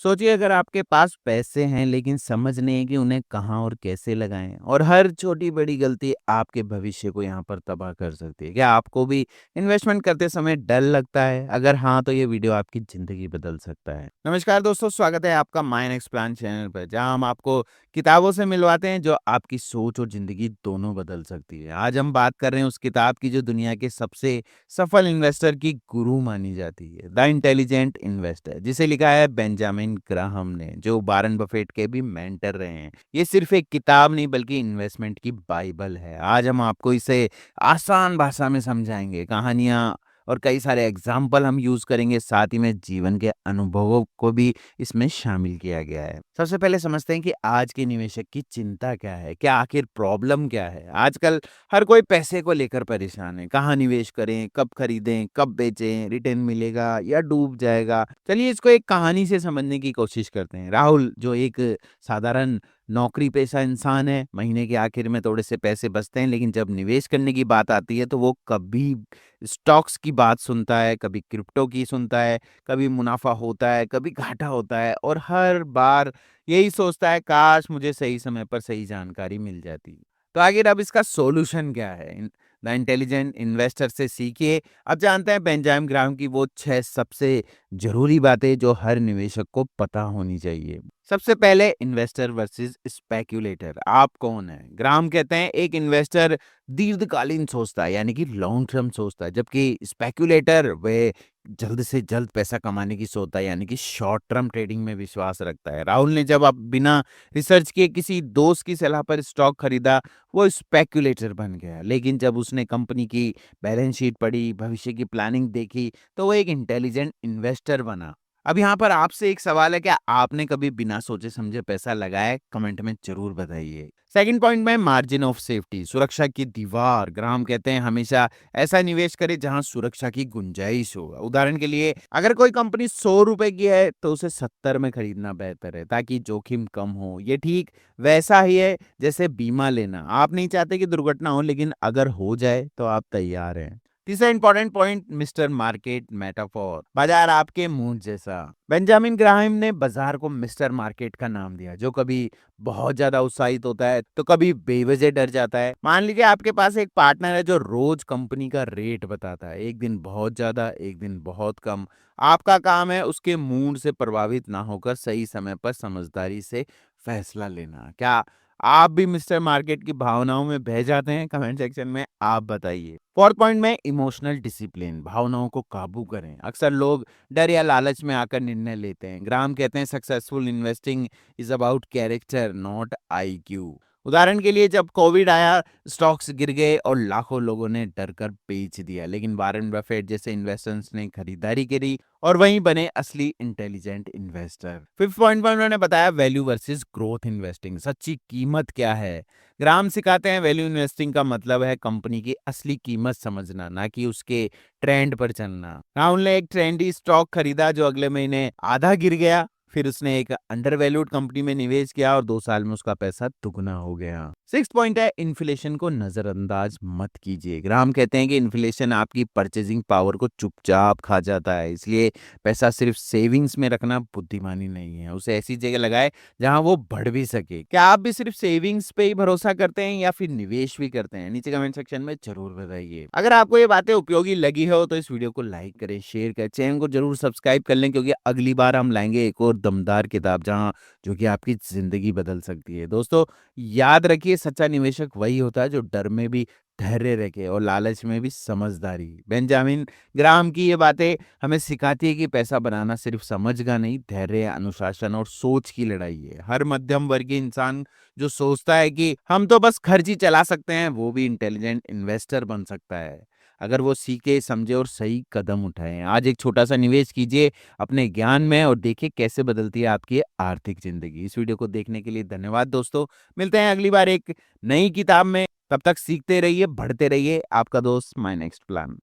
सोचिए अगर आपके पास पैसे हैं लेकिन समझ नहीं है कि उन्हें कहाँ और कैसे लगाएं और हर छोटी बड़ी गलती आपके भविष्य को यहाँ पर तबाह कर सकती है। क्या आपको भी इन्वेस्टमेंट करते समय डर लगता है? अगर हाँ, तो ये वीडियो आपकी ज़िंदगी बदल सकता है। नमस्कार दोस्तों, स्वागत है आपका माय नेक्स्ट प्लान चैनल पर, जहाँ हम आपको किताबों से मिलवाते हैं जो आपकी सोच और ज़िंदगी दोनों बदल सकती है। आज हम बात कर रहे हैं उस किताब की जो दुनिया के सबसे सफल इन्वेस्टर की गुरु मानी जाती है, द इंटेलिजेंट इन्वेस्टर, जिसे लिखा है बेंजामिन ग्राहम ने, जो वारेन बफेट के भी मेंटर रहे हैं। ये सिर्फ एक किताब नहीं बल्कि इन्वेस्टमेंट की बाइबल है। आज हम आपको इसे आसान भाषा में समझाएंगे, कहानियां और कई सारे एग्जाम्पल हम यूज करेंगे, साथ ही में जीवन के अनुभवों को भी इसमें शामिल किया गया है। सबसे पहले समझते हैं कि आज के निवेशक की चिंता क्या है, क्या आखिर प्रॉब्लम क्या है। आजकल हर कोई पैसे को लेकर परेशान है। कहाँ निवेश करें, कब खरीदें, कब बेचें, रिटर्न मिलेगा या डूब जाएगा। चलिए इसको एक कहानी से समझने की कोशिश करते हैं। राहुल, जो एक साधारण नौकरी पेशा इंसान है, महीने के आखिर में थोड़े से पैसे बचते हैं, लेकिन जब निवेश करने की बात आती है तो वो कभी स्टॉक्स की बात सुनता है, कभी क्रिप्टो की सुनता है, कभी मुनाफा होता है, कभी घाटा होता है, और हर बार यही सोचता है काश मुझे सही समय पर सही जानकारी मिल जाती। तो आखिर अब इसका सॉल्यूशन क्या है? द इंटेलिजेंट इन्वेस्टर से सीखिए। अब जानते हैं बेंजामिन ग्राहम की वो 6 सबसे ज़रूरी बातें जो हर निवेशक को पता होनी चाहिए। सबसे पहले, इन्वेस्टर वर्सेस स्पेक्युलेटर। आप कौन हैं? ग्राहम कहते हैं एक इन्वेस्टर दीर्घकालीन सोचता है, यानी कि लॉन्ग टर्म सोचता है, जबकि स्पेक्युलेटर वे जल्द से जल्द पैसा कमाने की सोचता है, यानी कि शॉर्ट टर्म ट्रेडिंग में विश्वास रखता है। राहुल ने जब आप बिना रिसर्च किए किसी दोस्त की सलाह पर स्टॉक खरीदा, वो स्पेक्युलेटर बन गया। लेकिन जब उसने कंपनी की बैलेंस शीट पढ़ी, भविष्य की प्लानिंग देखी, तो वो एक इंटेलिजेंट इन्वेस्टर बना। अब यहाँ पर आपसे एक सवाल है, क्या आपने कभी बिना सोचे समझे पैसा लगाया है? कमेंट में जरूर बताइए। सेकंड पॉइंट में, मार्जिन ऑफ सेफ्टी, सुरक्षा की दीवार। ग्राहम कहते हैं हमेशा ऐसा निवेश करें जहां सुरक्षा की गुंजाइश हो। उदाहरण के लिए, अगर कोई कंपनी 100 रुपए की है तो उसे 70 में खरीदना बेहतर है, ताकि जोखिम कम हो। ये ठीक वैसा ही है जैसे बीमा लेना। आप नहीं चाहते कि दुर्घटना हो, लेकिन अगर हो जाए तो आप तैयार हैं। तीसरा important point, mister market metaphor, बाजार आपके मूड जैसा। बेंजामिन ग्राहम ने बाजार को मिस्टर मार्केट का नाम दिया, जो कभी बहुत ज्यादा उत्साहित होता है तो कभी बेवजह डर जाता है। मान लीजिए आपके पास एक पार्टनर है जो रोज कंपनी का रेट बताता है, एक दिन बहुत ज्यादा, एक दिन बहुत कम। आपका काम है उसके मूड से प्रभावित ना होकर सही समय पर समझदारी से फैसला लेना। क्या आप भी मिस्टर मार्केट की भावनाओं में बह जाते हैं? कमेंट सेक्शन में आप बताइए। फोर्थ पॉइंट में, इमोशनल डिसिप्लिन, भावनाओं को काबू करें। अक्सर लोग डर या लालच में आकर निर्णय लेते हैं। ग्राहम कहते हैं successful investing is about character, not IQ. उदाहरण के लिए, जब कोविड आया, स्टॉक्स गिर गए और लाखों लोगों ने डर कर बेच दिया, लेकिन वारेन बफेट जैसे इन्वेस्टर्स ने खरीदारी करी और वहीं बने असली इंटेलिजेंट इन्वेस्टर। फिफ्थ पॉइंट में उन्होंने बताया वैल्यू वर्सेस ग्रोथ इन्वेस्टिंग, सच्ची कीमत क्या है। ग्राम सिखाते हैं वैल्यू इन्वेस्टिंग का मतलब है कंपनी की असली कीमत समझना, ना कि उसके ट्रेंड पर चलना। राहुल ने एक ट्रेंडी स्टॉक खरीदा जो अगले महीने आधा गिर गया, फिर उसने एक अंडरवैल्यूड कंपनी में निवेश किया और 2 साल में उसका पैसा दुगना हो गया। सिक्स पॉइंट है, इन्फ्लेशन को नजरअंदाज मत कीजिए। ग्राहम कहते हैं कि इन्फ्लेशन आपकी परचेजिंग पावर को चुपचाप खा जाता है, इसलिए पैसा सिर्फ सेविंग्स में रखना बुद्धिमानी नहीं है। उसे ऐसी जगह लगाए जहां वो बढ़ भी सके। क्या आप भी सिर्फ सेविंग्स पे ही भरोसा करते हैं या फिर निवेश भी करते हैं? नीचे कमेंट सेक्शन में जरूर बताइए। अगर आपको ये बातें उपयोगी लगी हो तो इस वीडियो को लाइक करें, शेयर करें, चैनल को जरूर सब्सक्राइब कर लें, क्योंकि अगली बार हम लाएंगे एक और दमदार किताब जहां जो कि आपकी जिंदगी बदल सकती है। दोस्तों, याद रखिए सच्चा निवेशक वही होता है जो डर में भी धैर्य रखे और लालच में भी समझदारी। बेंजामिन ग्राहम की ये बातें हमें सिखाती है कि पैसा बनाना सिर्फ समझ का नहीं, धैर्य, अनुशासन और सोच की लड़ाई है। हर मध्यम वर्गीय इंसान जो सोचता है कि हम तो बस खर्च ही चला सकते हैं, वो भी इंटेलिजेंट इन्वेस्टर बन सकता है, अगर वो सीखे, समझे और सही कदम उठाए। आज एक छोटा सा निवेश कीजिए अपने ज्ञान में और देखिए कैसे बदलती है आपकी आर्थिक जिंदगी। इस वीडियो को देखने के लिए धन्यवाद दोस्तों। मिलते हैं अगली बार एक नई किताब में। तब तक सीखते रहिए, बढ़ते रहिए। आपका दोस्त माय नेक्स्ट प्लान।